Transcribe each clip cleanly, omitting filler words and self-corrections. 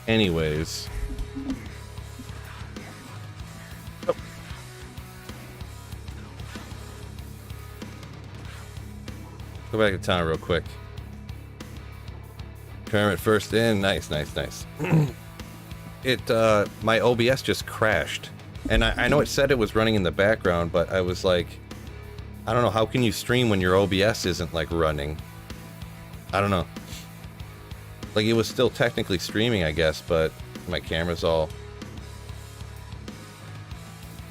anyways. Oh. Go back to town real quick. Tournament first in. Nice, nice, nice. My OBS just crashed. And I know it said it was running in the background, but I was like, I don't know, how can you stream when your OBS isn't, like, running? I don't know. Like, it was still technically streaming, I guess, but my camera's all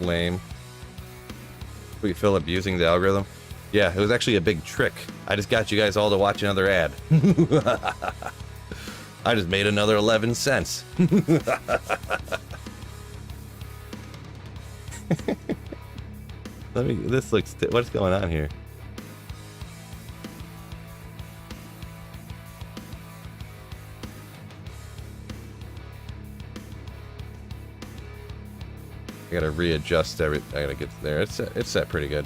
lame. Sweet Phillip using the algorithm. Yeah, it was actually a big trick. I just got you guys all to watch another ad. I just made another 11 cents. This looks, what's going on here? I gotta readjust I gotta get there. It's set pretty good.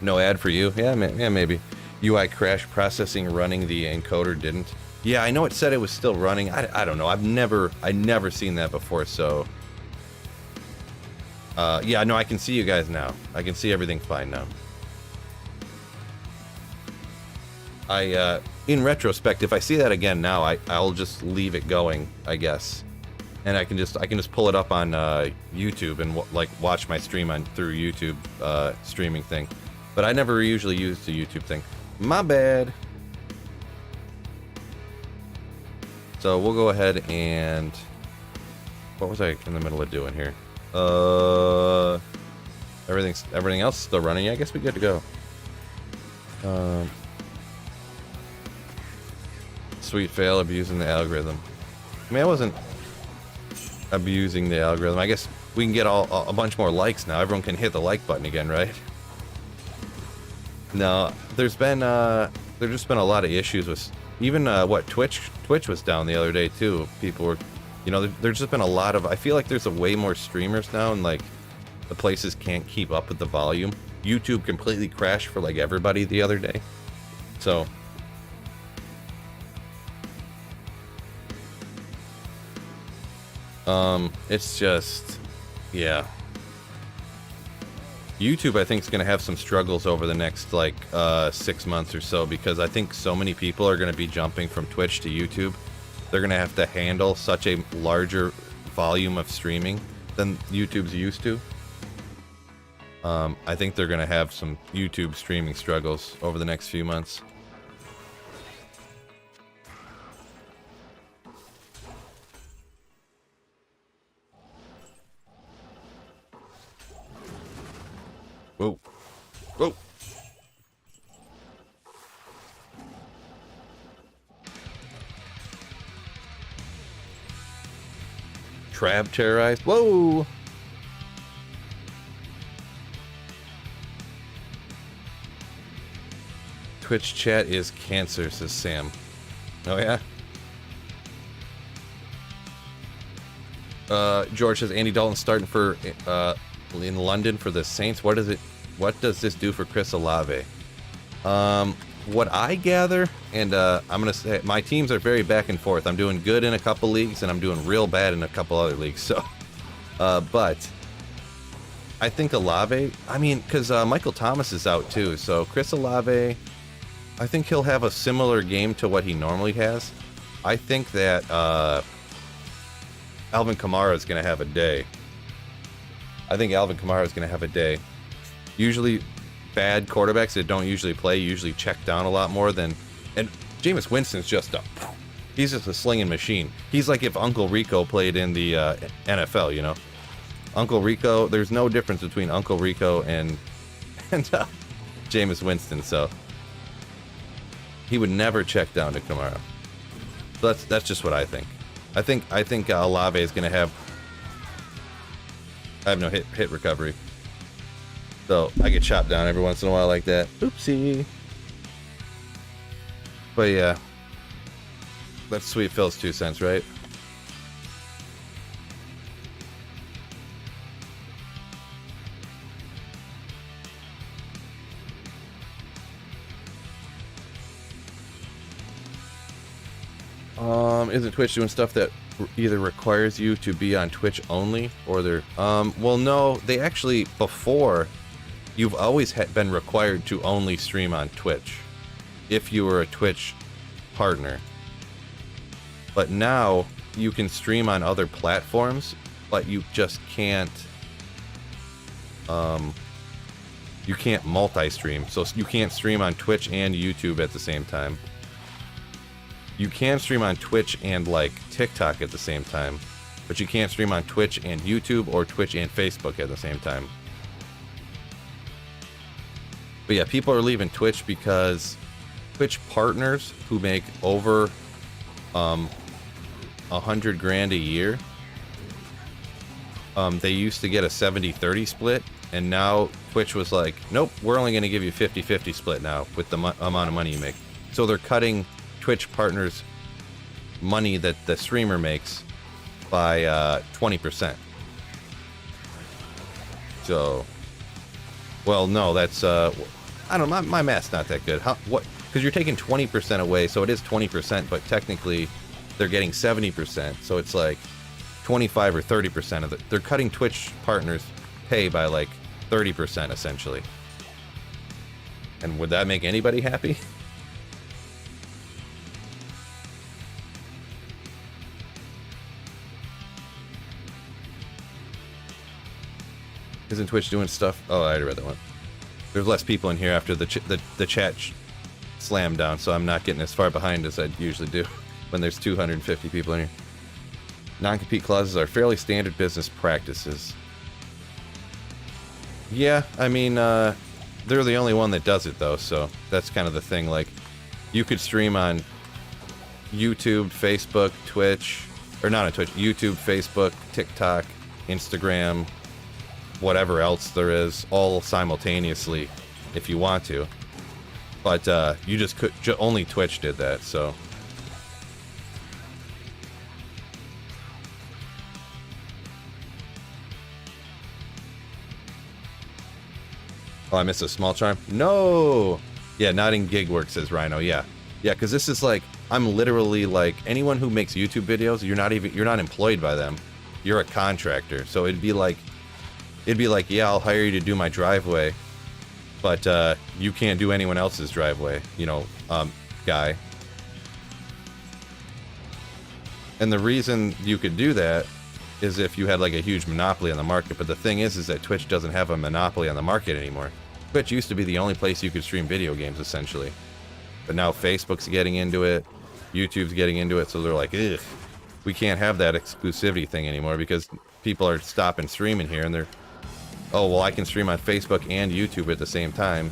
No ad for you? Yeah, maybe. UI crash processing running, the encoder didn't. Yeah, I know it said it was still running. I don't know. I've never seen that before, so. Yeah, no, I can see you guys now. I can see everything fine now. In retrospect, if I see that again now, I'll just leave it going, I guess. And I can just pull it up on YouTube and like watch my stream through YouTube streaming thing. But I never usually use the YouTube thing. My bad. So we'll go ahead and, what was I in the middle of doing here? Everything else is still running. Yeah, I guess we're good to go. Sweet fail abusing the algorithm. I mean, I wasn't abusing the algorithm. I guess we can get a bunch more likes now. Everyone can hit the like button again, right? No, there's just been a lot of issues with even what Twitch was down the other day too. People were, you know, there's just been a lot of, I feel like there's way more streamers now, and like the places can't keep up with the volume. YouTube completely crashed for like everybody the other day. So it's just, yeah. YouTube, I think, is going to have some struggles over the next, like, 6 months or so, because I think so many people are going to be jumping from Twitch to YouTube. They're going to have to handle such a larger volume of streaming than YouTube's used to. I think they're going to have some YouTube streaming struggles over the next few months. Whoa. Whoa. Trab terrorized. Whoa. Twitch chat is cancer, says Sam. Oh, yeah? George says Andy Dalton starting for in London for the Saints. What does this do for Chris Olave? What I gather, and I'm gonna say my teams are very back and forth. I'm doing good in a couple leagues and I'm doing real bad in a couple other leagues. So but I think Olave, I mean, because Michael Thomas is out too, so Chris Olave, I think he'll have a similar game to what he normally has. I think that Alvin Kamara is going to have a day. I think Alvin Kamara is going to have a day. Usually, bad quarterbacks that don't usually play usually check down a lot more than... And Jameis Winston's just a... He's just a slinging machine. He's like if Uncle Rico played in the NFL, you know? Uncle Rico, there's no difference between Uncle Rico and Jameis Winston, so... He would never check down to Kamara. So that's just what I think. I think Olave is going to have... I have no hit recovery. So I get chopped down every once in a while like that. Oopsie. But yeah. That's Sweet Phil's 2 cents, right? Isn't Twitch doing stuff that either requires you to be on Twitch only, or they're, well, no, they actually, before, you've always been required to only stream on Twitch if you were a Twitch partner. But now you can stream on other platforms, but you just can't, you can't multi-stream. So you can't stream on Twitch and YouTube at the same time. You can stream on Twitch and like TikTok at the same time, but you can't stream on Twitch and YouTube or Twitch and Facebook at the same time. But yeah, people are leaving Twitch because Twitch partners who make over 100 grand a year, they used to get a 70-30 split, and now Twitch was like, nope, we're only going to give you 50-50 split now with the amount of money you make. So they're cutting Twitch partners money that the streamer makes by 20%. So, well, no, that's I don't know, my math's not that good. What? Because you're taking 20% away, so it is 20%, but technically they're getting 70%, so it's like 25 or 30% of it. They're cutting Twitch partners pay by like 30% essentially. And would that make anybody happy? Isn't Twitch doing stuff? Oh, I already read that one. There's less people in here after the chat slammed down, so I'm not getting as far behind as I usually do when there's 250 people in here. Non-compete clauses are fairly standard business practices. Yeah, I mean, they're the only one that does it though, so that's kind of the thing. Like, you could stream on YouTube, Facebook, Twitch, or not on Twitch, YouTube, Facebook, TikTok, Instagram, whatever else there is, all simultaneously if you want to. But you just could, only Twitch did that, so. Oh, I missed a small charm? No! Yeah, not in gig work, says Rhino, yeah. Yeah, because this is like, I'm literally like, anyone who makes YouTube videos, you're not employed by them. You're a contractor. So it'd be like, yeah, I'll hire you to do my driveway, but you can't do anyone else's driveway, you know, guy. And the reason you could do that is if you had like a huge monopoly on the market. But the thing is that Twitch doesn't have a monopoly on the market anymore. Twitch used to be the only place you could stream video games, essentially. But now Facebook's getting into it, YouTube's getting into it, so they're like, ugh, we can't have that exclusivity thing anymore because people are stopping streaming here and they're, oh, well, I can stream on Facebook and YouTube at the same time,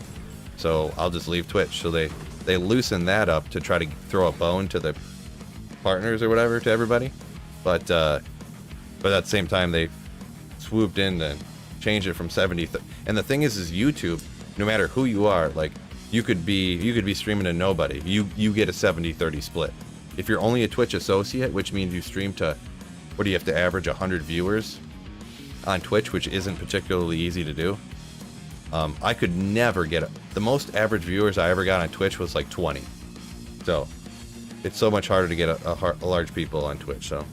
so I'll just leave Twitch. So they loosen that up to try to throw a bone to the partners or whatever, to everybody. But at the same time, they swooped in and changed it from 70. And the thing is YouTube, no matter who you are, like, you could be streaming to nobody. You get a 70-30 split. If you're only a Twitch associate, which means you stream to, what do you have to average, 100 viewers on Twitch, which isn't particularly easy to do. I could never get it. The most average viewers I ever got on Twitch was like 20. So it's so much harder to get a large people on Twitch. So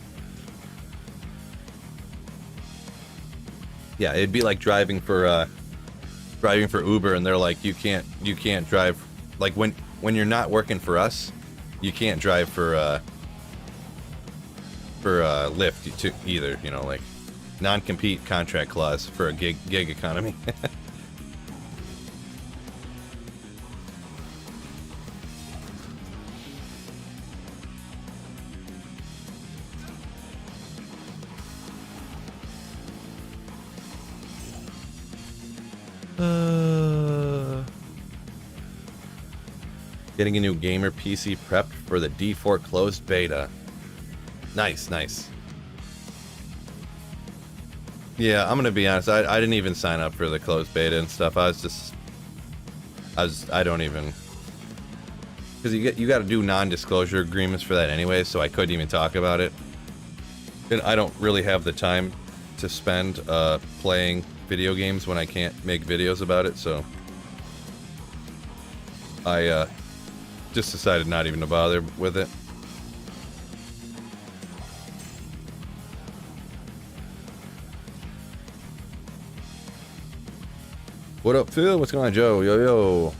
yeah, it'd be like driving for Uber, and they're like, you can't drive, like when you're not working for us, you can't drive for Lyft either, you know, like non-compete contract clause for a gig economy. Getting a new gamer PC prepped for the D4 closed beta. Nice, nice. Yeah, I'm gonna be honest. I didn't even sign up for the closed beta and stuff. I don't even, because you got to do non-disclosure agreements for that anyway. So I couldn't even talk about it. And I don't really have the time to spend playing video games when I can't make videos about it. So I just decided not even to bother with it. What up, Phil? What's going on, Joe? Yo, yo.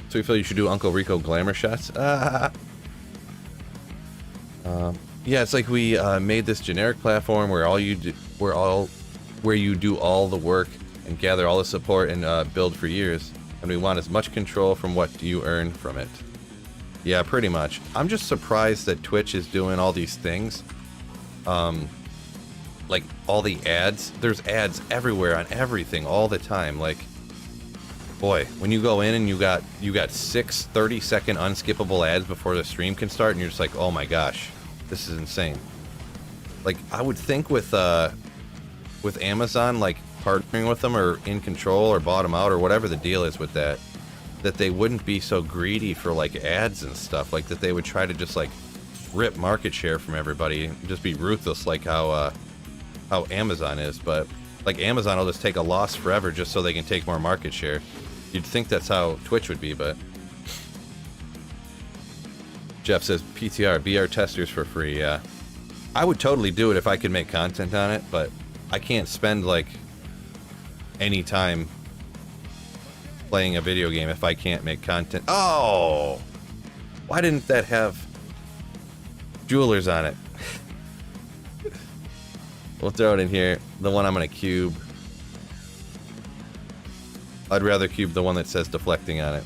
So you feel you should do Uncle Rico glamour shots? Yeah, it's like we made this generic platform where you do all the work and gather all the support and build for years, and we want as much control from what you earn from it. Yeah, pretty much. I'm just surprised that Twitch is doing all these things. Like all the ads. There's ads everywhere on everything all the time. Like, boy, when you go in and you got 6 30-second unskippable ads before the stream can start, and you're just like, oh my gosh, this is insane. Like, I would think with Amazon, like partnering with them or in control or bought them out or whatever the deal is with that they wouldn't be so greedy for like ads and stuff. Like that they would try to just like rip market share from everybody and just be ruthless like how Amazon is. But like Amazon will just take a loss forever just so they can take more market share. You'd think that's how Twitch would be, but Jeff says PTR, BR testers for free. Yeah, I would totally do it if I could make content on it, but I can't spend like any time playing a video game if I can't make content. Oh, why didn't that have jewelers on it? We'll throw it in here. The one I'm gonna cube. I'd rather cube the one that says deflecting on it.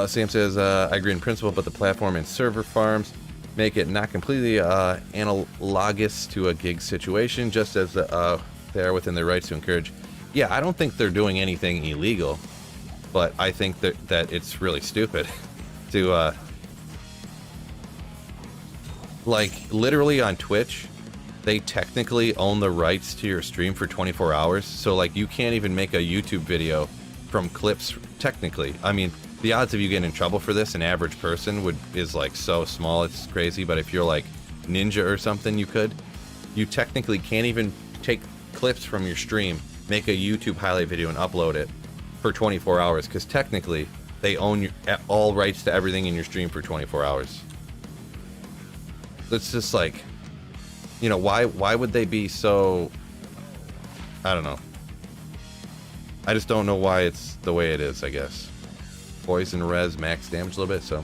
Sam says, I agree in principle, but the platform and server farms make it not completely analogous to a gig situation, just as they are within their rights to encourage. Yeah, I don't think they're doing anything illegal, but I think that it's really stupid to, like, literally on Twitch, they technically own the rights to your stream for 24 hours, so, like, you can't even make a YouTube video from clips, technically. I mean, the odds of you getting in trouble for this, an average person, is like so small, it's crazy. But if you're like Ninja or something, you technically can't even take clips from your stream, make a YouTube highlight video and upload it for 24 hours, because technically they own all rights to everything in your stream for 24 hours. It's just like, you know, why would they be so, I don't know. I just don't know why it's the way it is, I guess. Poison res max damage a little bit, so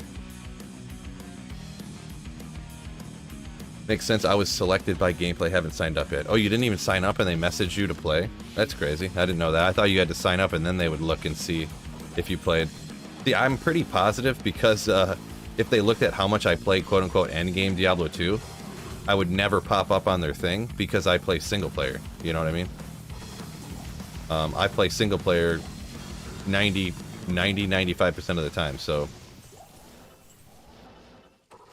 makes sense. I was selected by gameplay, haven't signed up yet. Oh, you didn't even sign up and they messaged you to play? That's crazy. I didn't know that. I thought you had to sign up and then they would look and see if you played. See, I'm pretty positive because if they looked at how much I play quote-unquote endgame Diablo 2, I would never pop up on their thing because I play single player. You know what I mean? I play single player 95% of the time, so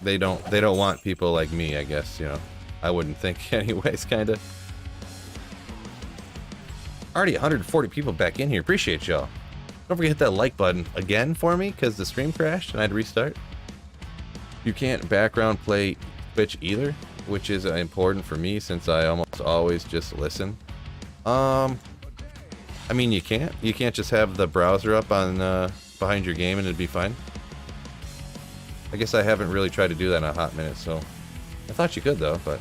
they don't want people like me, I guess, you know. I wouldn't think anyways, kinda. Already 140 people back in here. Appreciate y'all. Don't forget to hit that like button again for me, because the stream crashed and I had to restart. You can't background play Twitch either, which is important for me since I almost always just listen. I mean, you can't. You can't just have the browser up on behind your game and it'd be fine. I guess I haven't really tried to do that in a hot minute, so I thought you could though, but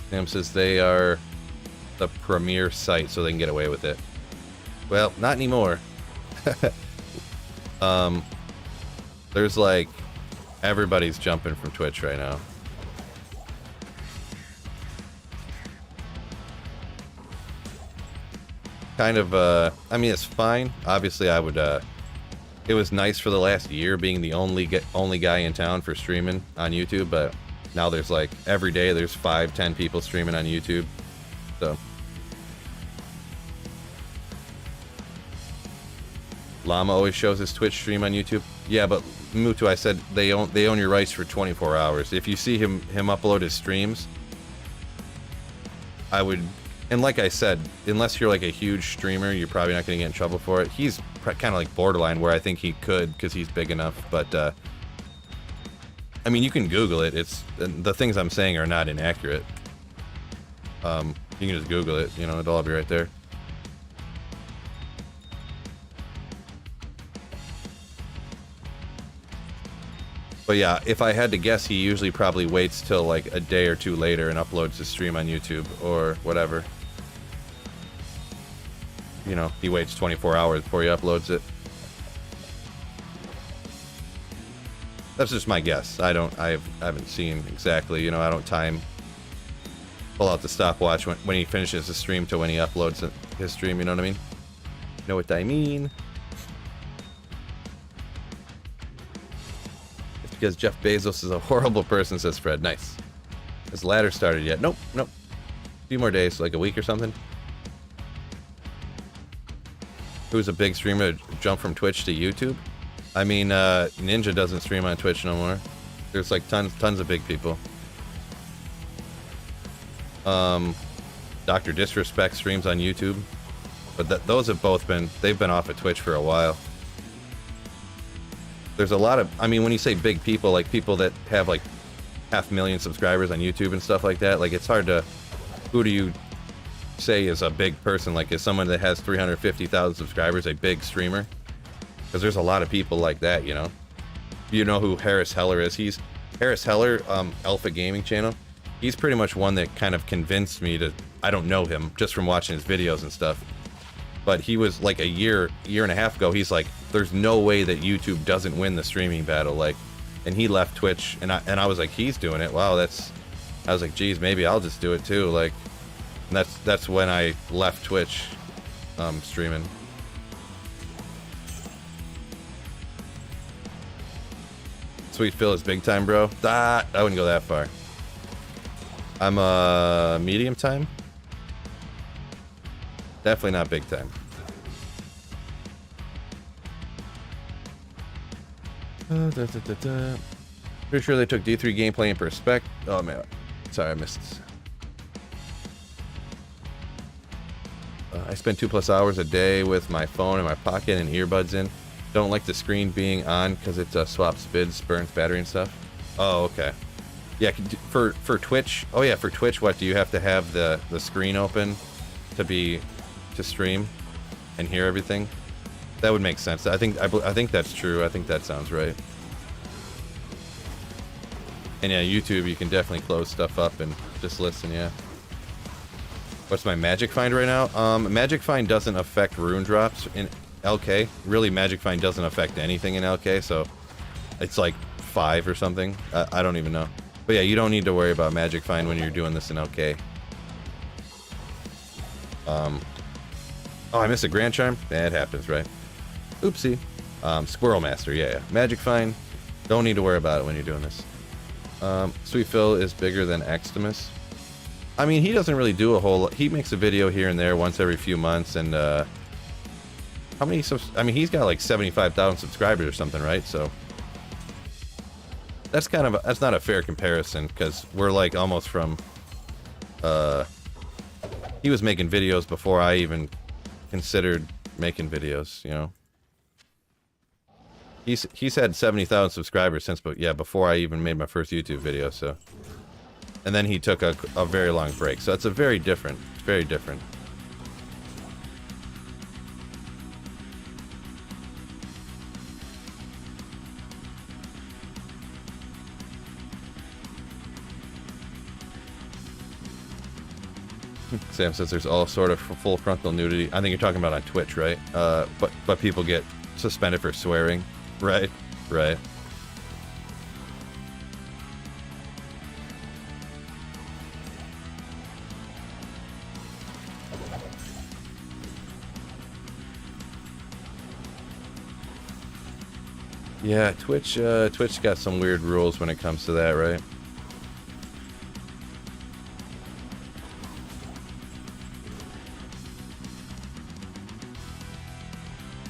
Sam says they are the premier site, so they can get away with it. Well, not anymore. There's like everybody's jumping from Twitch right now. Kind of, I mean, it's fine. Obviously, I would, it was nice for the last year being the only guy in town for streaming on YouTube, but now there's like, every day there's 5-10 people streaming on YouTube, so. Llama always shows his Twitch stream on YouTube. Yeah, but Mutu, I said they own your rights for 24 hours. If you see him upload his streams, I would, and like I said, unless you're like a huge streamer, you're probably not going to get in trouble for it. He's kind of like borderline where I think he could because he's big enough, but I mean, you can Google it. It's, the things I'm saying are not inaccurate. You can just Google it, you know, it'll all be right there. But yeah, if I had to guess, he usually probably waits till like a day or two later and uploads the stream on YouTube or whatever. You know, he waits 24 hours before he uploads it. That's just my guess. I haven't seen exactly, you know, I don't pull out the stopwatch when he finishes the stream to when he uploads his stream, you know what I mean? Know what I mean? It's because Jeff Bezos is a horrible person, says Fred. Nice. Has ladder started yet? Nope, nope. A few more days, like a week or something. Who's a big streamer to jump from Twitch to YouTube? I mean, Ninja doesn't stream on Twitch no more. There's like tons of big people. Dr. Disrespect streams on YouTube, but those have both they've been off of Twitch for a while. There's a lot of, I mean, when you say big people, like people that have like 500,000 subscribers on YouTube and stuff like that, like it's hard to, who do you say is a big person? Like, is someone that has 350,000 subscribers a big streamer? Because there's a lot of people like that, you know. You know who Harris Heller is? He's Harris Heller, Alpha Gaming Channel. He's pretty much one that kind of convinced me to, I don't know him just from watching his videos and stuff, but he was like a year and a half ago, he's like, there's no way that YouTube doesn't win the streaming battle, like, and he left Twitch, and I was like, he's doing it, wow, I was like, geez, maybe I'll just do it too, like, and that's when I left Twitch, streaming. Sweet Phil is big time, bro. I wouldn't go that far. I'm medium time. Definitely not big time. Pretty sure they took D3 gameplay and respec. Oh man, sorry, I missed. I spend 2+ hours a day with my phone in my pocket and earbuds in. Don't like the screen being on because it swaps bids, burns battery and stuff. Oh, okay. Yeah, for Twitch. Oh yeah, for Twitch, what do you have to have the screen open to stream and hear everything? That would make sense. I think that's true. I think that sounds right. And yeah, YouTube, you can definitely close stuff up and just listen. Yeah. What's my magic find right now? Magic find doesn't affect rune drops in LK. Really, magic find doesn't affect anything in LK, so it's like 5 or something. I don't even know. But yeah, you don't need to worry about magic find when you're doing this in LK. Oh, I missed a grand charm? That happens, right? Oopsie. Squirrel master, yeah. Magic find, don't need to worry about it when you're doing this. Sweet Phil is bigger than Xtimus. I mean, he doesn't really do a whole lot. He makes a video here and there once every few months, and how many I mean, he's got like 75,000 subscribers or something, right? So that's that's not a fair comparison, because we're like almost from he was making videos before I even considered making videos, you know. He's had 70,000 subscribers since, but yeah, before I even made my first YouTube video, so. And then he took a very long break, so it's very different. Sam says there's all sort of full frontal nudity. I think you're talking about on Twitch, right? But people get suspended for swearing, right? Right. Yeah, Twitch got some weird rules when it comes to that, right?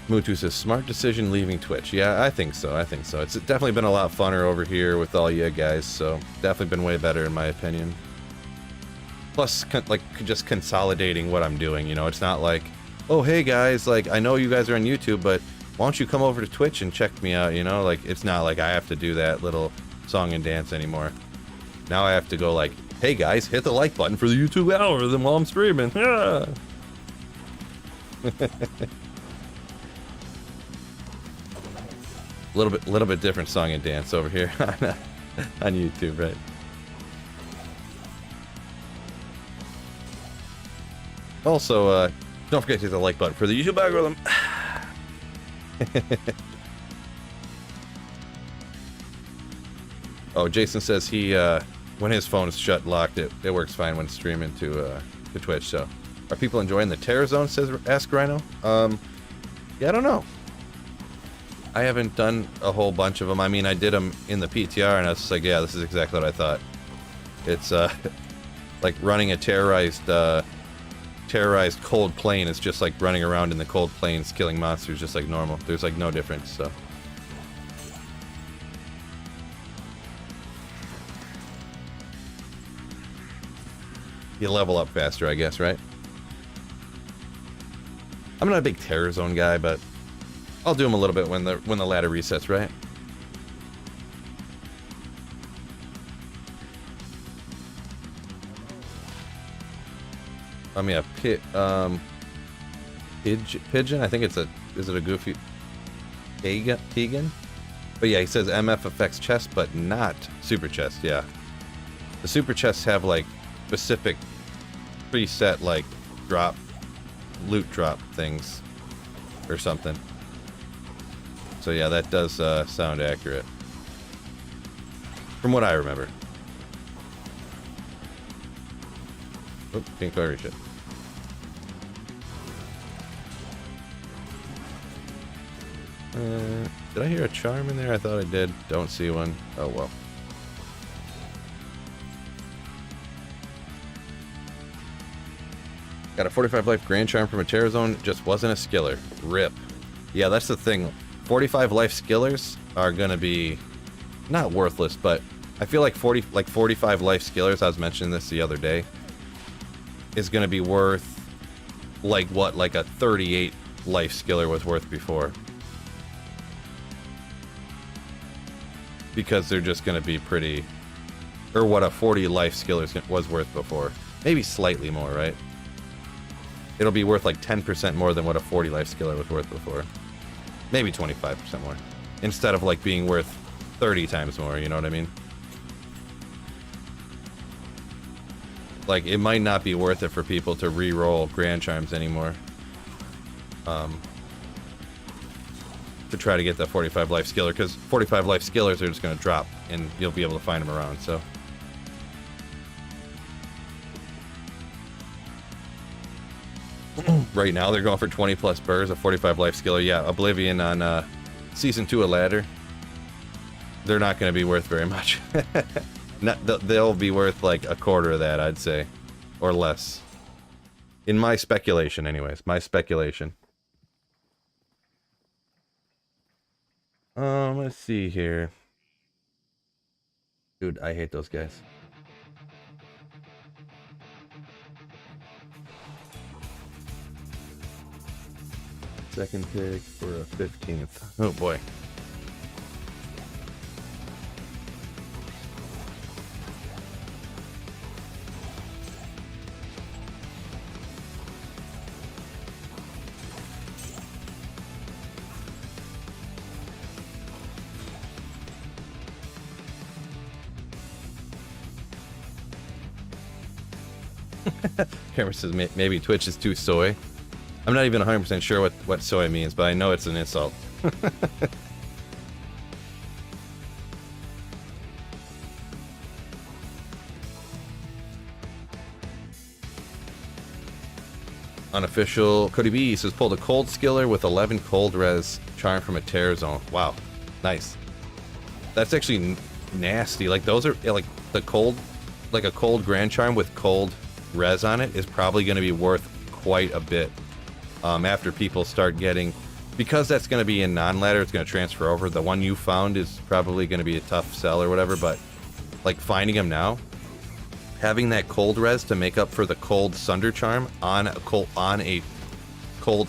Mutu says, smart decision leaving Twitch. Yeah, I think so. It's definitely been a lot funner over here with all you guys, so definitely been way better in my opinion. Plus, like, just consolidating what I'm doing, you know? It's not like, oh, hey guys, like, I know you guys are on YouTube, but why don't you come over to Twitch and check me out, you know? Like, it's not like I have to do that little song and dance anymore. Now I have to go, like, Hey guys, hit the like button for the YouTube algorithm while I'm streaming. Yeah. little bit different song and dance over here on YouTube, right? Also, don't forget to hit the like button for the YouTube algorithm. Oh, Jason says he when his phone is shut locked, it works fine when streaming to Twitch. So, are people enjoying the Terror Zone? Ask Rhino. Yeah, I don't know. I haven't done a whole bunch of them. I mean, I did them in the PTR, and I was just like, yeah, this is exactly what I thought. It's like running a terrorized cold plane is just like running around in the cold plains killing monsters just like normal. There's like no difference. So. You level up faster, I guess, right? I'm not a big Terror Zone guy, but I'll do them a little bit when the ladder resets, right? I mean, pigeon. I think is it a goofy Pagan? But yeah, he says MF affects chest, but not super chest. Yeah, the super chests have like specific preset like loot drop things or something. So yeah, that does sound accurate from what I remember. Oop, can't quite reach it. Did I hear a charm in there? I thought I did. Don't see one. Oh well. Got a 45 life Grand Charm from a Terror Zone, just wasn't a skiller. RIP. Yeah, that's the thing. 45 life skillers are gonna be not worthless, but I feel like 45 life skillers, I was mentioning this the other day, is gonna be worth like what like a 38 life skiller was worth before. Because they're just gonna be pretty, or what a 40 life skiller was worth before. Maybe slightly more, right? It'll be worth like 10% more than what a 40 life skiller was worth before. Maybe 25% more. Instead of like being worth 30 times more, you know what I mean? Like, it might not be worth it for people to re-roll Grand Charms anymore. To try to get that 45 life skiller, because 45 life skillers are just going to drop, and you'll be able to find them around, so... Right now, they're going for 20 plus burrs, a 45 life skiller. Yeah, Oblivion on Season 2 of Ladder. They're not going to be worth very much. They'll be worth like a quarter of that, I'd say. Or less. In my speculation, anyways. My speculation. Let's see here. Dude, I hate those guys. Second pick for a 15th. Oh boy. Cameron says maybe Twitch is too soy. I'm not even 100% sure what soy means, but I know it's an insult. Unofficial. Cody B says pulled a cold skiller with 11 cold res charm from a Terror Zone. Wow, nice. That's actually nasty. Like those are like the cold, like a cold Grand Charm with cold res on it is probably going to be worth quite a bit. After people start getting, because that's going to be in non-ladder, it's going to transfer over. The one you found is probably going to be a tough sell or whatever, but like finding them now, having that cold res to make up for the cold Sunder Charm on a cold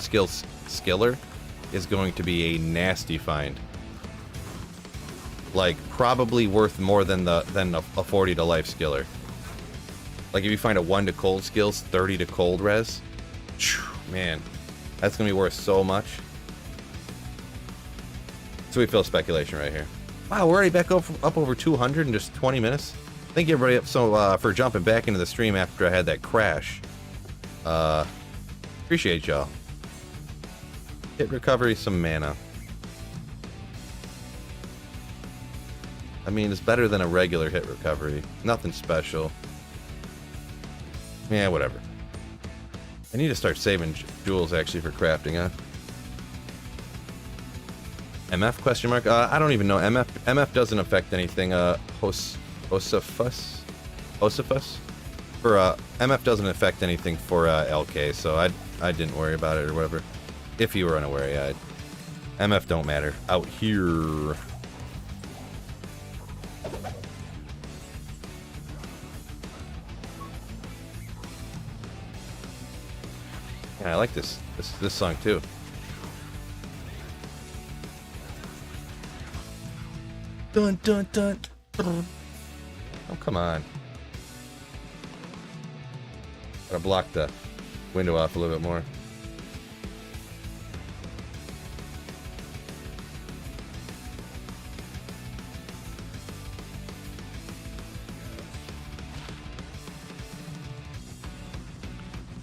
skiller is going to be a nasty find. Like probably worth more than a 40 to life skiller. Like if you find a 1 to cold skills, 30 to cold res. Man, that's gonna be worth so much. Sweet Phil speculation right here. Wow, we're already back up over 200 in just 20 minutes. Thank you everybody for jumping back into the stream after I had that crash. Appreciate y'all. Hit recovery, some mana. I mean, it's better than a regular hit recovery. Nothing special. Yeah, whatever. I need to start saving jewels actually for crafting, huh? MF question mark? I don't even know. MF doesn't affect anything. Hosifus? For MF doesn't affect anything for LK, so I didn't worry about it or whatever. If you were unaware, yeah. MF don't matter out here. Yeah, I like this song too. Dun dun dun. Oh, come on. Gotta block the window off a little bit more.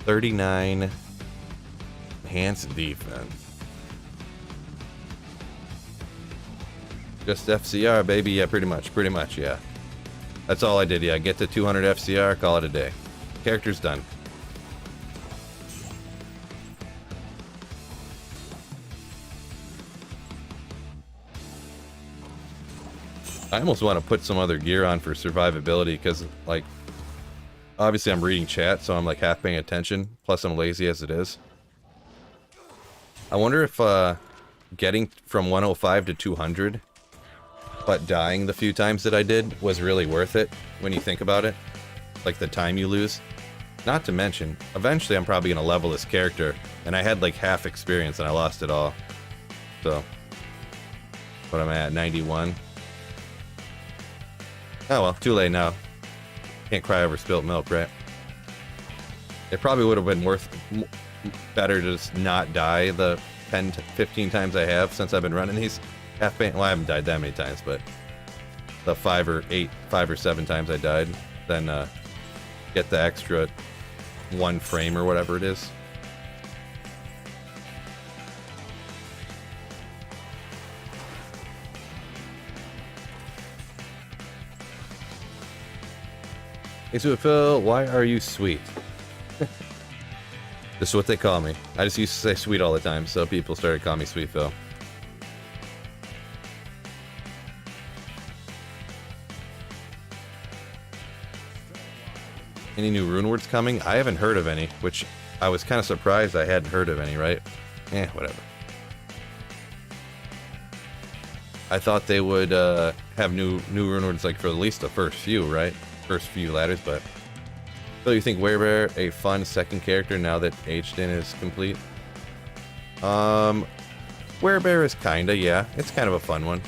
$39 enhanced defense. Just FCR, baby. Yeah, pretty much, yeah. That's all I did, yeah. Get to 200 FCR, call it a day. Character's done. I almost want to put some other gear on for survivability, because, like, obviously I'm reading chat, so I'm, like, half paying attention. Plus, I'm lazy as it is. I wonder if, getting from 105 to 200... but dying the few times that I did was really worth it when you think about it. Like the time you lose. Not to mention, eventually I'm probably going to level this character, and I had like half experience and I lost it all. So, what am I at? 91? Oh well, too late now. Can't cry over spilt milk, right? It probably would have been better to just not die the 10 to 15 times I have since I've been running these. Well, I haven't died that many times, but the 5 or 7 times I died, then get the extra 1 frame or whatever it is. Hey, Sweet Phil, why are you sweet? This is what they call me. I just used to say sweet all the time, so people started calling me Sweet Phil. Any new rune words coming? I haven't heard of any, which I was kind of surprised I hadn't heard of any, right? Whatever. I thought they would have new rune words like for at least the first few, right? First few ladders, but... So you think Werebear a fun second character now that H-Den is complete? Werebear is kinda, yeah. It's kind of a fun one.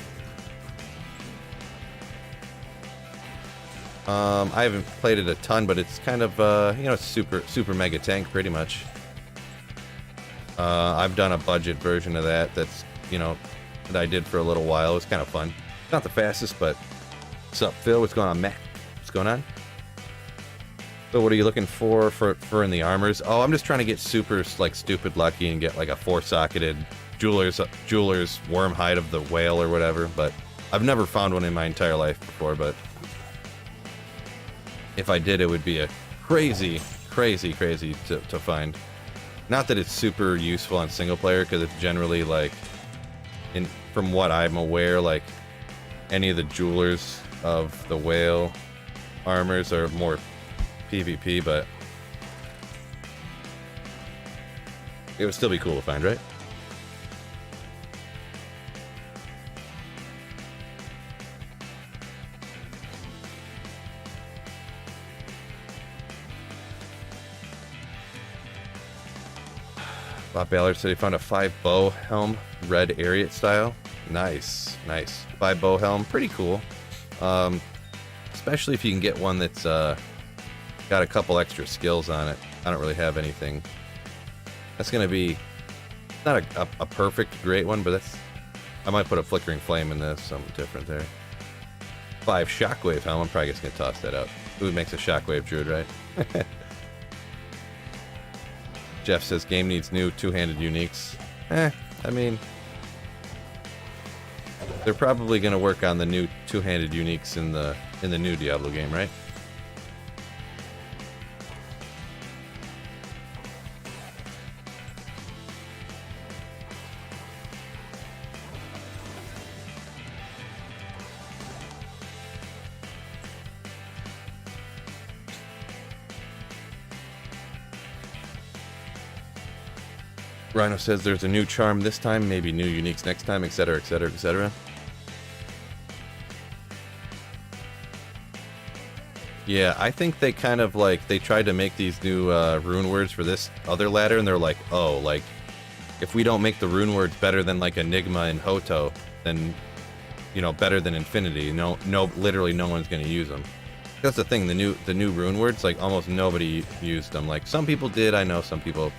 I haven't played it a ton, but it's kind of, you know, super mega tank, pretty much. I've done a budget version of that, that's, you know, that I did for a little while. It was kind of fun. Not the fastest, but... What's up, Phil? What's going on, Matt? What's going on? So what are you looking for in the armors? Oh, I'm just trying to get super, like, stupid lucky and get, like, a 4-socketed jeweler's wormhide of the whale or whatever, but I've never found one in my entire life before, but... If I did, it would be a crazy to find. Not that it's super useful on single player, because it's generally like, from what I'm aware, like any of the jewelers of the whale armors are more PvP, but it would still be cool to find, right? Bob Ballard said he found a 5-bow helm, red Ariat style. Nice. 5-bow helm, pretty cool. Especially if you can get one that's got a couple extra skills on it. I don't really have anything. That's going to be not a perfect great one, but that's... I might put a flickering flame in this, something different there. 5 shockwave helm, I'm probably just going to toss that out. Who makes a shockwave druid, right? Jeff says game needs new two-handed uniques. I mean... They're probably going to work on the new two-handed uniques in the new Diablo game, right? Rhino says there's a new charm this time, maybe new uniques next time, etc., etc., etc. Yeah, I think they kind of like, they tried to make these new rune words for this other ladder, and they're like, oh, like, if we don't make the rune words better than like Enigma and Hoto, then, you know, better than Infinity, literally no one's going to use them. That's the thing, the new rune words, like, almost nobody used them. Like, some people did, I know some people,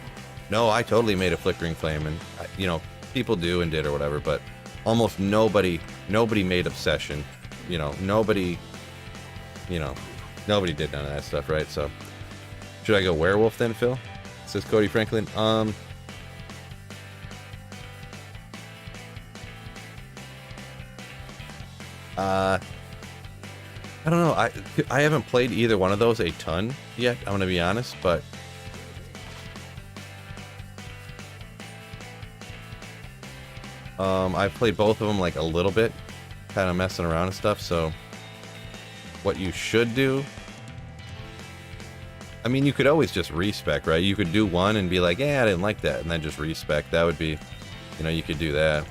no, I totally made a flickering flame, and, you know, people do and did or whatever, but almost nobody made Obsession, you know, nobody did none of that stuff, right? So, should I go werewolf then, Phil? Says Cody Franklin. I don't know. I haven't played either one of those a ton yet, I'm gonna be honest, but I've played both of them like a little bit, kind of messing around and stuff, so what you should do, I mean, you could always just respec, right? You could do one and be like, yeah, I didn't like that, and then just respec. That would be, you know, you could do that.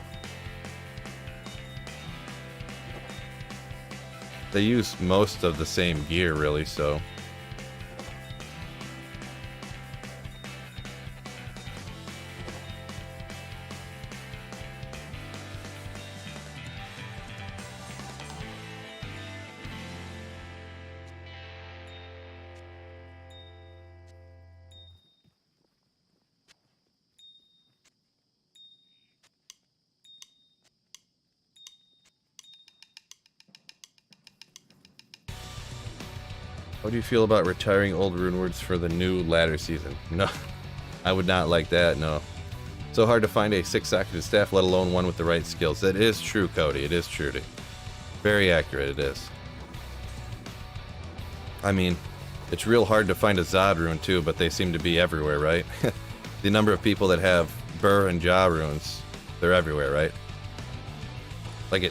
They use most of the same gear, really, so... How do you feel about retiring old rune words for the new ladder season? No, I would not like that, no. So hard to find a 6-socketed staff, let alone one with the right skills. That is true, Cody. It is true. Very accurate, it is. I mean, it's real hard to find a Zod rune too, but they seem to be everywhere, right? The number of people that have Burr and Ja runes, they're everywhere, right? Like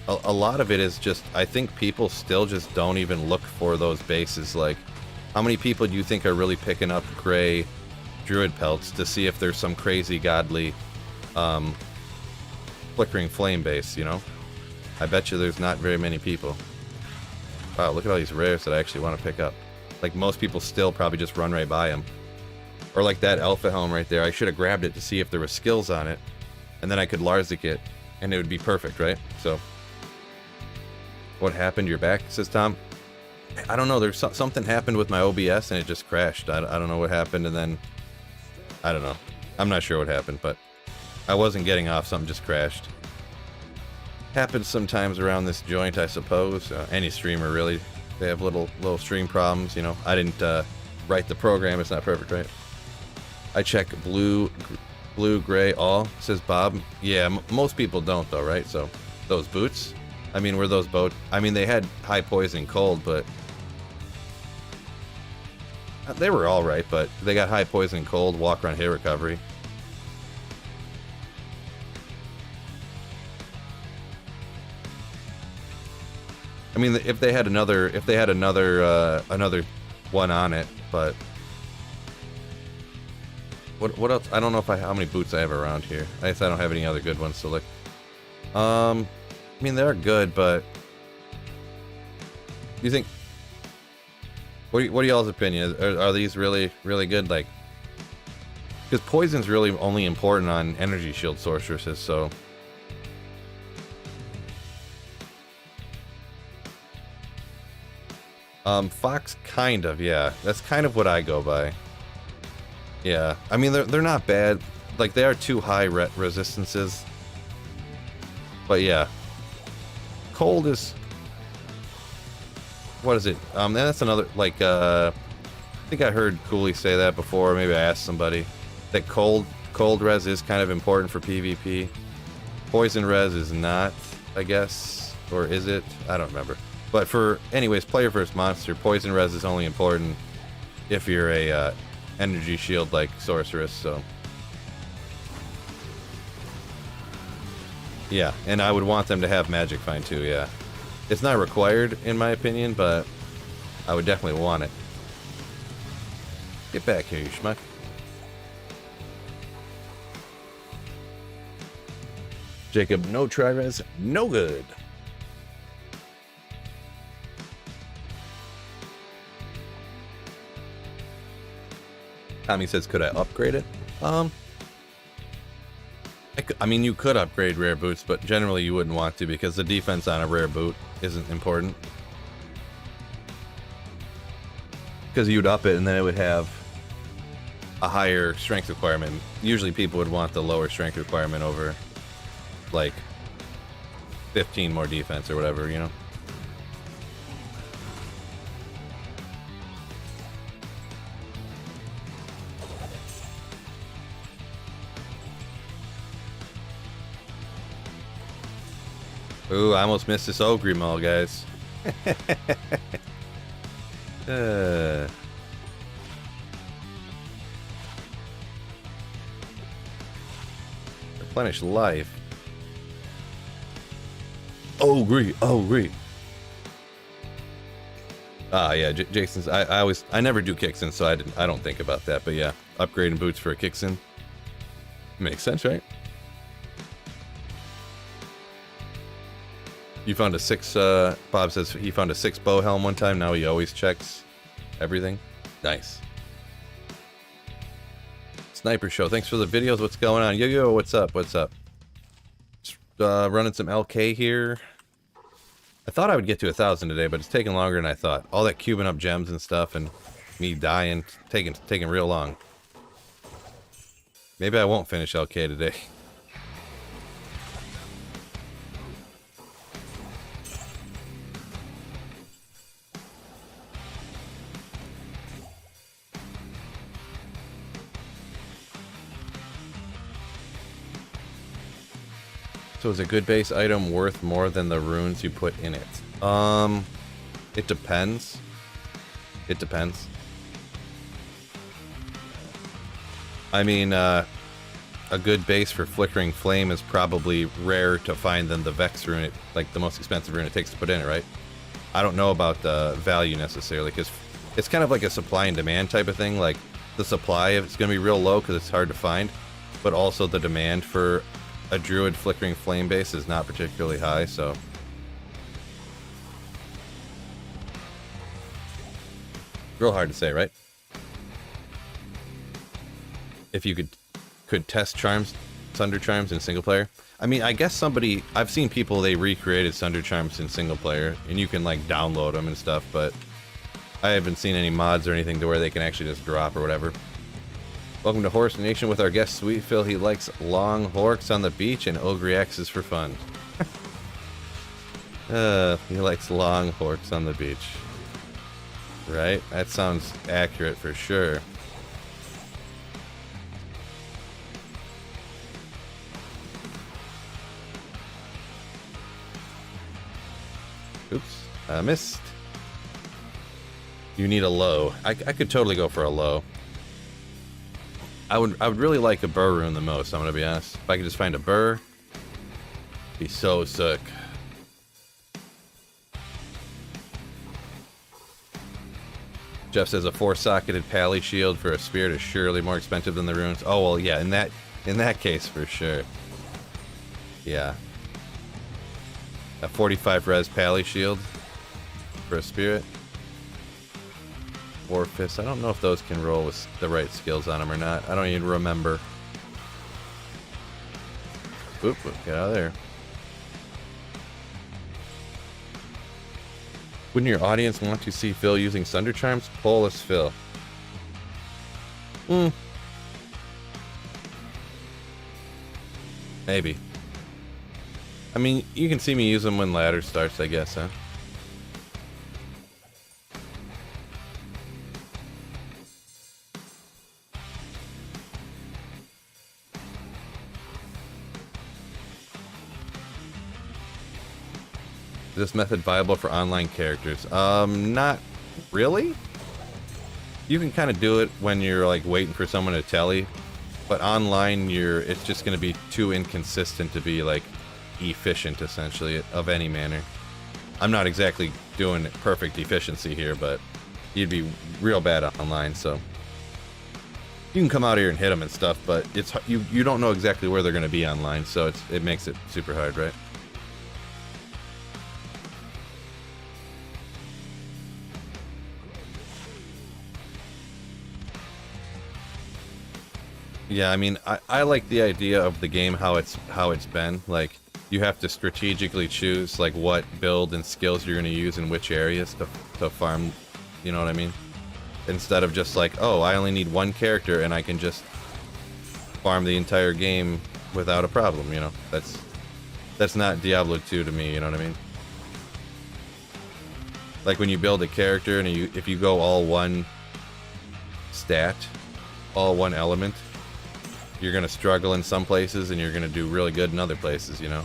a lot of it is just, I think people still just don't even look for those bases. Like, how many people do you think are really picking up gray druid pelts to see if there's some crazy godly flickering flame base, you know? I bet you there's not very many people. Wow, look at all these rares that I actually want to pick up. Like, most people still probably just run right by them. Or like that Alpha Helm right there, I should have grabbed it to see if there were skills on it, and then I could Larzik it, and it would be perfect, right? So... What happened? You're back, says Tom. I don't know. There's something happened with my OBS and it just crashed. I don't know what happened, and then I don't know. I'm not sure what happened, but I wasn't getting off. Something just crashed. Happens sometimes around this joint, I suppose. Any streamer really. They have little stream problems. You know, I didn't write the program. It's not perfect, right? I check blue, gray, all, says Bob. Yeah, most people don't though, right? So those boots. I mean, were those both... I mean, they had high poison cold, but... They were alright, but they got high poison cold, walk around hit recovery. I mean, if they had another one on it, but... What else? I don't know how many boots I have around here. I guess I don't have any other good ones to look. I mean, they're good, but do you think? What are y'all's opinion? Are these really good? Like, because poison's really only important on energy shield sorceresses, so. Fox, kind of, yeah. That's kind of what I go by. Yeah, I mean, they're not bad. Like, they are too high resistances. But yeah. Cold is... What is it? That's another, like, I think I heard Cooley say that before. Maybe I asked somebody. That cold res is kind of important for PvP. Poison res is not, I guess. Or is it? I don't remember. But for, anyways, player versus monster, poison res is only important if you're a energy shield like sorceress, so. Yeah, and I would want them to have magic find too, yeah. It's not required, in my opinion, but I would definitely want it. Get back here, you schmuck. Jacob, no tri-res, no good. Tommy says, could I upgrade it? I mean, you could upgrade rare boots, but generally you wouldn't want to because the defense on a rare boot isn't important. Because you'd up it and then it would have a higher strength requirement. Usually people would want the lower strength requirement over, like, 15 more defense or whatever, you know? Ooh, I almost missed this Ogre Maul, guys. Replenish life. Ogre. Ah, yeah, Jason's. I never do Kixin, so I don't think about that. But yeah, upgrading boots for a Kixin makes sense, right? You found a 6, Bob says he found a 6 bow helm one time, now he always checks everything. Nice. Sniper Show, thanks for the videos, what's going on? Yo, what's up, Just running some LK here. I thought I would get to 1,000 today, but it's taking longer than I thought. All that cubing up gems and stuff, and me dying, taking real long. Maybe I won't finish LK today. So is a good base item worth more than the runes you put in it? It depends. It depends. I mean, a good base for Flickering Flame is probably rarer to find than the Vex rune, like the most expensive rune it takes to put in it, right? I don't know about the value necessarily, because it's kind of like a supply and demand type of thing. Like, the supply is going to be real low because it's hard to find, but also the demand for a Druid Flickering Flame base is not particularly high, so... Real hard to say, right? If you could test charms, Sunder Charms in single player. I mean, I guess I've seen people, they recreated Sunder Charms in single player, and you can, like, download them and stuff, but I haven't seen any mods or anything to where they can actually just drop or whatever. Welcome to Horse Nation with our guest Sweet Phil. He likes long horks on the beach and Ogre Axes for fun. He likes long horks on the beach. Right? That sounds accurate for sure. Oops, I missed. You need a low. I could totally go for a low. I would really like a burr rune the most, I'm gonna be honest. If I could just find a burr, it'd be so sick. Jeff says a 4-socketed pally shield for a spirit is surely more expensive than the runes. Oh well, yeah, in that case for sure. Yeah. A 45 res pally shield for a spirit. War Fist. I don't know if those can roll with the right skills on them or not. I don't even remember. Oop, get out of there. Wouldn't your audience want to see Phil using Thunder Charms? Poll us Phil. Maybe. I mean, you can see me use them when ladder starts, I guess, huh? Is this method viable for online characters? Not really. You can kind of do it when you're like waiting for someone to telly, but online it's just going to be too inconsistent to be like efficient essentially of any manner. I'm not exactly doing perfect efficiency here, but you'd be real bad online, so you can come out here and hit them and stuff, but it's you don't know exactly where they're going to be online, so it makes it super hard, right? Yeah, I mean, I like the idea of the game how it's been. Like, you have to strategically choose like what build and skills you're going to use in which areas to farm, you know what I mean? Instead of just like, oh, I only need one character and I can just farm the entire game without a problem, you know? That's not Diablo 2 to me, you know what I mean? Like when you build a character and if you go all one stat, all one element, you're going to struggle in some places and you're going to do really good in other places, you know?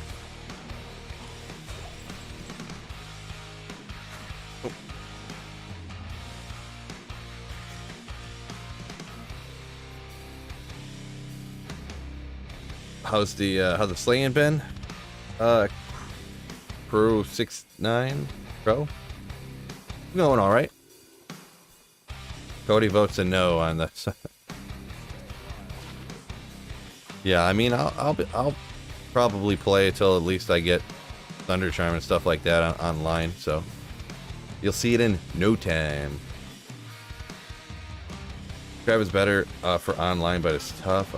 Oh. How's the slaying been? Pro 69 Pro? Going all right. Cody votes a no on this. Yeah, I mean, I'll probably play until at least I get Thunder Charm and stuff like that online, so you'll see it in no time. Crab is better for online, but it's tough.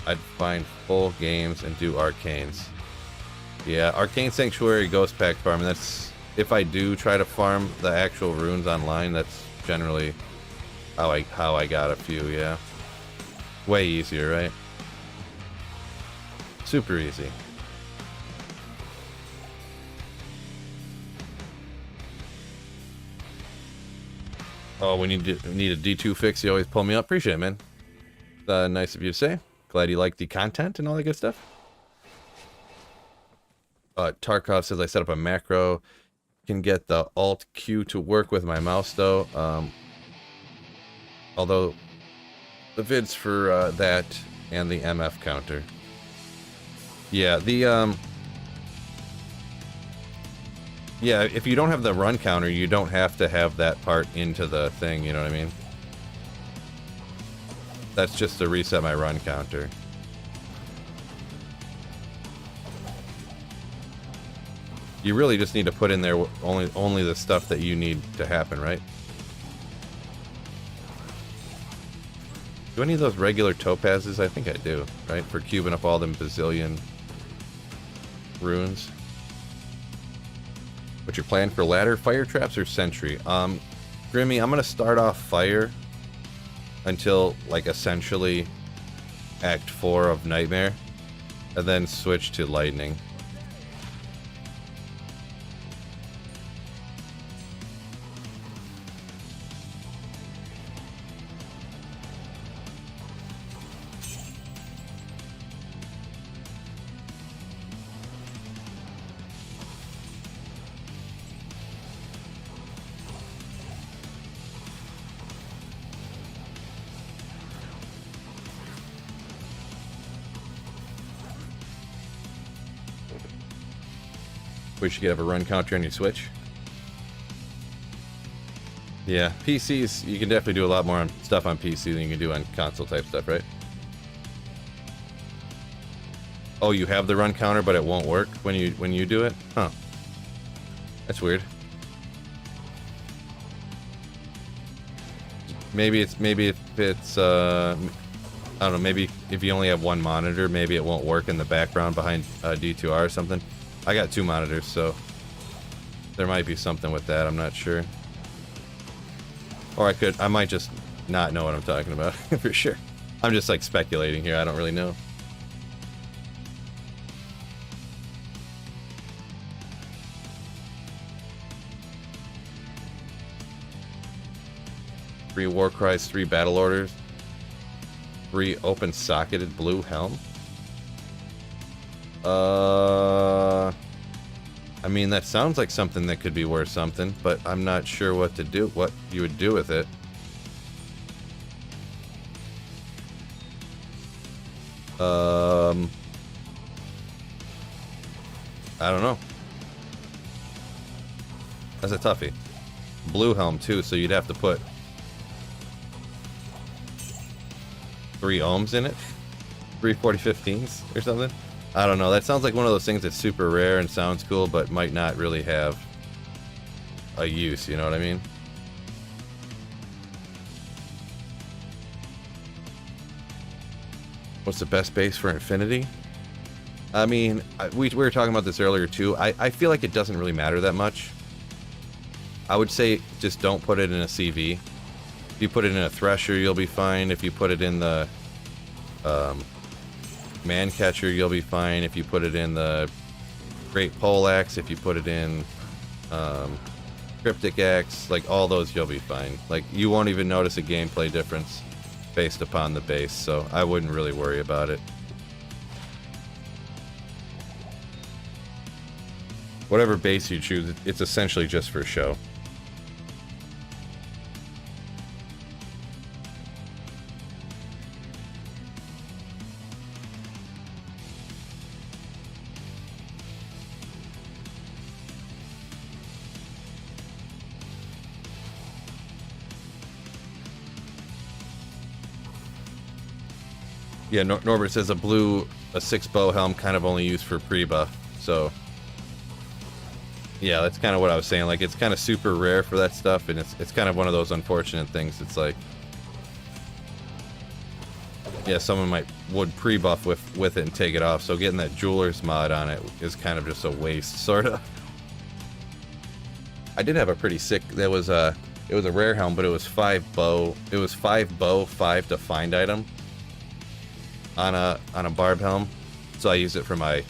I'd find full games and do arcanes. Yeah, Arcane Sanctuary Ghost Pack farming, that's, if I do try to farm the actual runes online, that's generally how I got a few, yeah. Way easier, right? Super easy. Oh, when you need a D2 fix, you always pull me up. Appreciate it, man. Nice of you to say. Glad you like the content and all that good stuff. Tarkov says I set up a macro. Can get the Alt Q to work with my mouse though. Although the vids for that and the MF counter. Yeah, yeah, if you don't have the run counter, you don't have to have that part into the thing, you know what I mean? That's just to reset my run counter. You really just need to put in there only the stuff that you need to happen, right? Do any of those regular topazes? I think I do, right? For cubing up all them bazillion runes. What's your plan for ladder? Fire traps or sentry? Grimmy, I'm gonna start off fire until like essentially Act 4 of Nightmare, and then switch to lightning. Wish you could have a run counter on your Switch. Yeah, PCs, you can definitely do a lot more stuff on PC than you can do on console type stuff, right? Oh, you have the run counter, but it won't work when you do it? Huh. That's weird. Maybe if it's I don't know, maybe if you only have one monitor, maybe it won't work in the background behind D2R or something. I got two monitors, so There might be something with that, I'm not sure. Or I might just not know what I'm talking about, for sure. I'm just like speculating here, I don't really know. Three war cries, 3 battle orders, 3 open socketed blue helm. I mean, that sounds like something that could be worth something, but I'm not sure what to do, what you would do with it. I don't know. That's a toughie. Blue helm too, so you'd have to put 3 ohms in it? 3 4015s or something? I don't know. That sounds like one of those things that's super rare and sounds cool, but might not really have a use, you know what I mean? What's the best base for Infinity? I mean, we were talking about this earlier too. I feel like it doesn't really matter that much. I would say just don't put it in a CV. If you put it in a Thresher, you'll be fine. If you put it in the Man Catcher, you'll be fine. If you put it in the Great Poleaxe, if you put it in Cryptic Axe, like all those, you'll be fine. Like you won't even notice a gameplay difference based upon the base, so I wouldn't really worry about it. Whatever base you choose, it's essentially just for show. Yeah, Norbert says a 6 bow helm kind of only used for pre-buff, so yeah, that's kind of what I was saying. Like, it's kind of super rare for that stuff, and it's kind of one of those unfortunate things. It's like, yeah, someone would pre-buff with it and take it off, so getting that jeweler's mod on it is kind of just a waste, sort of. I did have a pretty sick, it was a rare helm, but it was 5 bow, 5 to find item on a barb helm, so I used it for my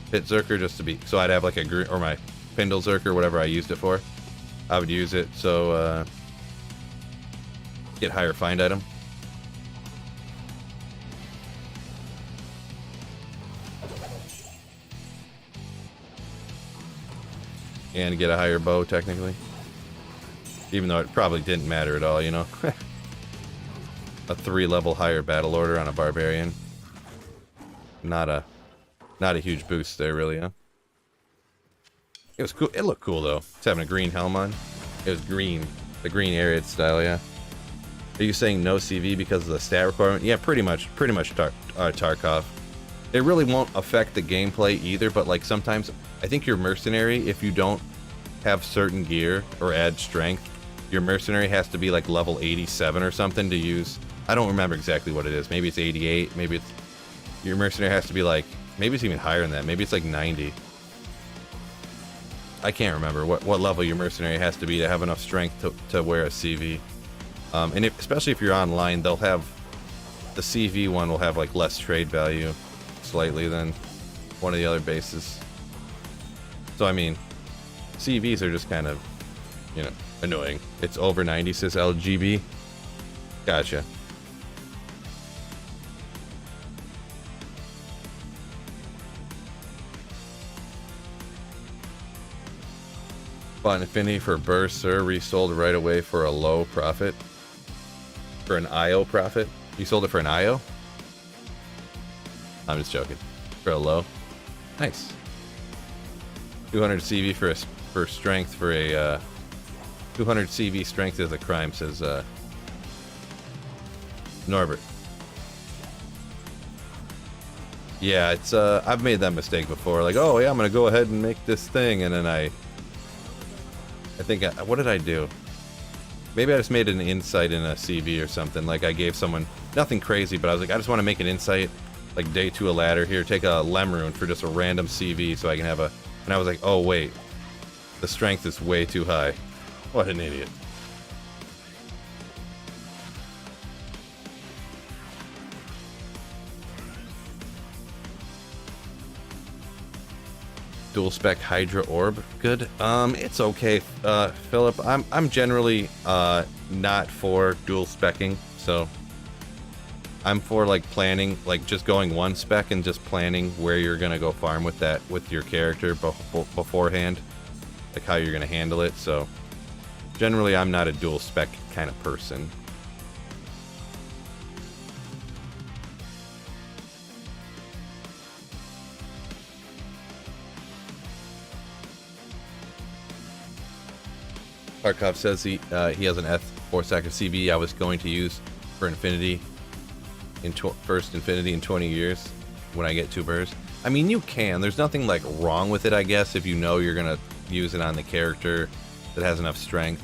pit zerker just to be, so I'd have like a green, or my Pindle zerker, whatever I used it for, I would use it so get higher find item. And get a higher bow technically, even though it probably didn't matter at all, you know. A 3 level higher battle order on a barbarian. Not a huge boost there, really, huh? It was cool. It looked cool though. It's having a green helm on. It was green, the green Ariad style, yeah. Are you saying no CV because of the stat requirement? Yeah, pretty much Tarkov. It really won't affect the gameplay either, but like sometimes I think your mercenary, if you don't have certain gear or add strength, your mercenary has to be like level 87 or something to use. I don't remember exactly what it is. Maybe it's 88. Maybe it's, your mercenary has to be like, maybe it's even higher than that. Maybe it's like 90. I can't remember what level your mercenary has to be to have enough strength to wear a CV. And especially if you're online, they'll have, the CV one will have like less trade value slightly than one of the other bases. So I mean, CVs are just kind of, you know, annoying. It's over 90, says LGB. Gotcha. Bought Infinity for burst, sir. Resold right away for a low profit. For an IO profit? You sold it for an IO? I'm just joking. For a low. Nice. 200 CV for strength for a 200 CV strength is a crime, says Norbert. Yeah, it's I've made that mistake before. Like, oh yeah, I'm gonna go ahead and make this thing, and then I think what did I do? Maybe I just made an insight in a CV or something. Like I gave someone nothing crazy, but I was like, I just want to make an insight, like day 2 a ladder. Here, take a Lemrune for just a random CV, so I can have a. And I was like, oh wait, The strength is way too high. What an idiot. Dual spec Hydra Orb, good. It's okay, Philip. I'm generally not for dual specking, so I'm for like planning, like just going one spec and just planning where you're gonna go farm with that with your character beforehand, like how you're gonna handle it. So generally, I'm not a dual spec kind of person. Tarkov says he has an F4 stack of CB I was going to use for Infinity first Infinity in 20 years when I get 2 burrs. I mean, you can. There's nothing like wrong with it, I guess, if you know you're gonna use it on the character that has enough strength.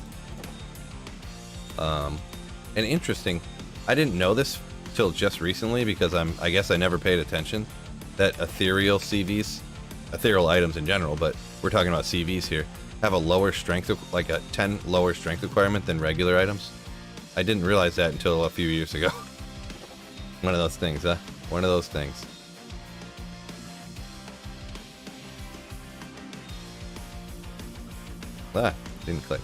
And interesting, I didn't know this till just recently because I guess I never paid attention that ethereal CVs, ethereal items in general, but we're talking about CVs here, have a lower strength, like a 10 lower strength requirement than regular items. I didn't realize that until a few years ago. One of those things, huh? One of those things. Ah, didn't click.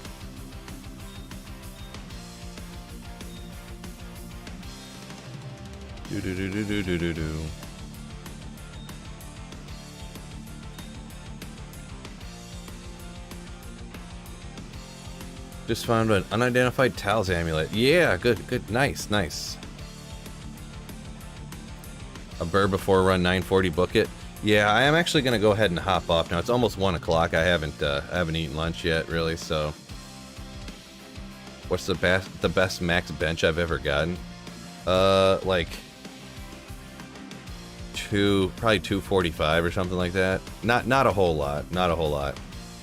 Do do do do do do do do. Just found an unidentified Tal's amulet. Yeah, good, good, nice, nice. A burr before run 940 book it. Yeah, I am actually gonna go ahead and hop off now. It's almost 1 o'clock. I haven't eaten lunch yet, really. So, what's the best max bench I've ever gotten? Like probably 245 or something like that. Not a whole lot. Not a whole lot.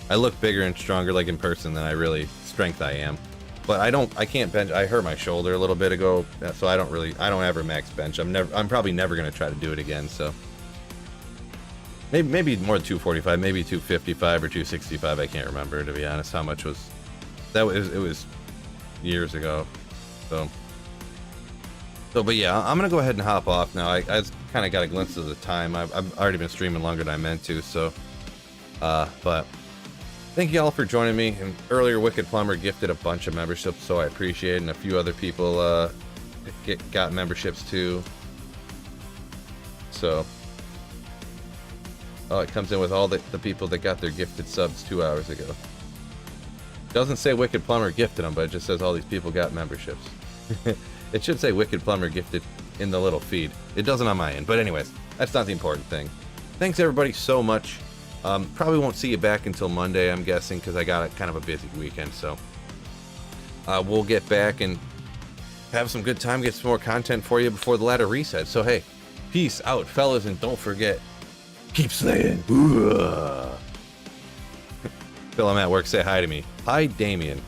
I look bigger and stronger like in person than I really strength I am. But I can't bench. I hurt my shoulder a little bit ago, so I don't ever max bench. I'm probably never gonna try to do it again. So maybe more than 245, maybe 255 or 265. I can't remember, to be honest. How much was that? It was years ago. So but yeah, I'm gonna go ahead and hop off now. I kind of got a glimpse of the time. I've already been streaming longer than I meant to. So but thank you all for joining me. And earlier, Wicked Plumber gifted a bunch of memberships, so I appreciate it. And a few other people got memberships too. So, oh, it comes in with all the people that got their gifted subs 2 hours ago. Doesn't say Wicked Plumber gifted them, but it just says all these people got memberships. It should say Wicked Plumber gifted in the little feed. It doesn't on my end. But anyways, that's not the important thing. Thanks everybody so much. Probably won't see you back until Monday, I'm guessing, because I got kind of a busy weekend. So we'll get back and have some good time, get some more content for you before the ladder reset. So hey, peace out, fellas, and don't forget, keep slaying. Phil, I'm at work. Say hi to me. Hi, Damien.